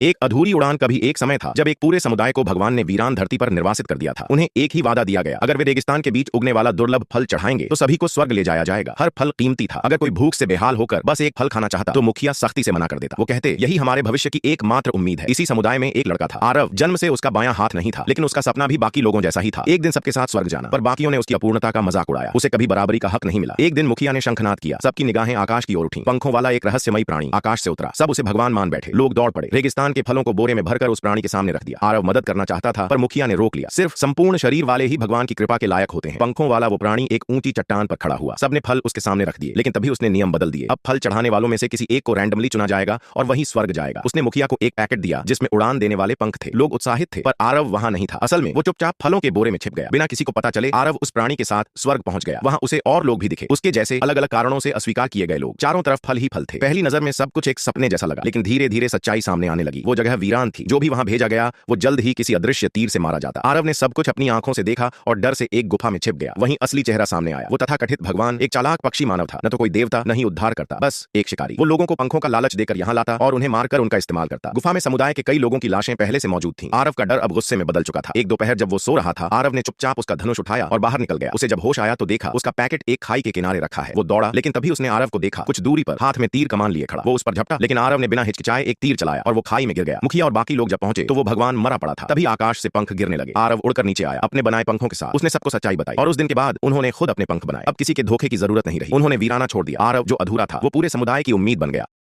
एक अधूरी उड़ान कभी एक समय था जब एक पूरे समुदाय को भगवान ने वीरान धरती पर निर्वासित कर दिया था। उन्हें एक ही वादा दिया गया, अगर वे रेगिस्तान के बीच उगने वाला दुर्लभ फल चढ़ाएंगे तो सभी को स्वर्ग ले जाया जाएगा। हर फल कीमती था। अगर कोई भूख से बेहाल होकर बस एक फल खाना चाहता तो मुखिया सख्ती से मना कर देता। वो कहते, यही हमारे भविष्य की एकमात्र उम्मीद है। इसी समुदाय में एक लड़का था आरव। जन्म से उसका बायां हाथ नहीं था, लेकिन उसका सपना भी बाकी लोगों जैसा ही था, एक दिन सबके साथ स्वर्ग जाना। पर बाकियों ने उसकी अपूर्णता का मजाक उड़ाया। उसे कभी बराबरी का हक नहीं मिला। एक दिन मुखिया ने शंखनाद किया। सबकी निगाहें आकाश की ओर उठी। पंखों वाला एक रहस्यमयी प्राणी आकाश से उतरा। सब उसे भगवान मान बैठे। लोग दौड़ पड़े। रेगिस्तान के फलों को बोरे में भरकर उस प्राणी के सामने रख दिया। आरव मदद करना चाहता था, पर मुखिया ने रोक लिया। सिर्फ संपूर्ण शरीर वाले ही भगवान की कृपा के लायक होते हैं। पंखों वाला वो प्राणी एक ऊंची चट्टान पर खड़ा हुआ। सबने फल उसके सामने रख दिए, लेकिन तभी उसने नियम बदल दिए। अब फल चढ़ाने वालों में से किसी एक को रैंडमली चुना जाएगा और वही स्वर्ग जाएगा। उसने मुखिया को एक पैकेट दिया जिसमें उड़ान देने वाले पंख थे। लोग उत्साहित थे, पर आरव वहां नहीं था। असल में वो चुपचाप फलों के बोरे में छिप गया। बिना किसी को पता चले आरव उस प्राणी के साथ स्वर्ग पहुंच गया। वहां उसे और लोग भी दिखे, उसके जैसे अलग अलग कारणों से अस्वीकार किए गए लोग। चारों तरफ फल ही फल थे। पहली नजर में सब कुछ एक सपने जैसा लगा, लेकिन धीरे धीरे सच्चाई सामने आने लगी। वो जगह वीरान थी। जो भी वहां भेजा गया वो जल्द ही किसी अदृश्य तीर से मारा जाता। आरव ने सब कुछ अपनी आंखों से देखा और डर से एक गुफा में छिप गया। वहीं असली चेहरा सामने आया। वो तथाकथित भगवान एक चालाक पक्षी मानव था। न तो कोई देवता, न ही उद्धार करता, बस एक शिकारी। वो लोगों को पंखों का लालच देकर यहाँ लाता और उन्हें मारकर उनका इस्तेमाल करता। गुफा में समुदाय के कई लोगों की लाशें पहले से मौजूद थीं। आरव का डर अब गुस्से में बदल चुका था। एक दोपहर जब वो सो रहा था, आरव ने चुपचाप उसका धनुष उठाया और बाहर निकल गया। उसे जब होश आया तो देखा उसका पैकेट एक खाई के किनारे रखा है। वो दौड़ा, लेकिन तभी उसने आरव को देखा, कुछ दूरी पर हाथ में तीर कमान लिए खड़ा। वो उस पर झपटा, लेकिन आरव ने बिना हिचकिचाए एक तीर चलाया और वो खाई में गिर गया। मुखिया और बाकी लोग जब पहुंचे तो वो भगवान मरा पड़ा था। तभी आकाश से पंख गिरने लगे। आरव उड़कर नीचे आया अपने बनाए पंखों के साथ। उसने सबको सच्चाई बताई और उस दिन के बाद उन्होंने खुद अपने पंख बनाए। अब किसी के धोखे की जरूरत नहीं रही। उन्होंने वीराना छोड़ दिया। आरव जो अधूरा था वो पूरे समुदाय की उम्मीद बन गया।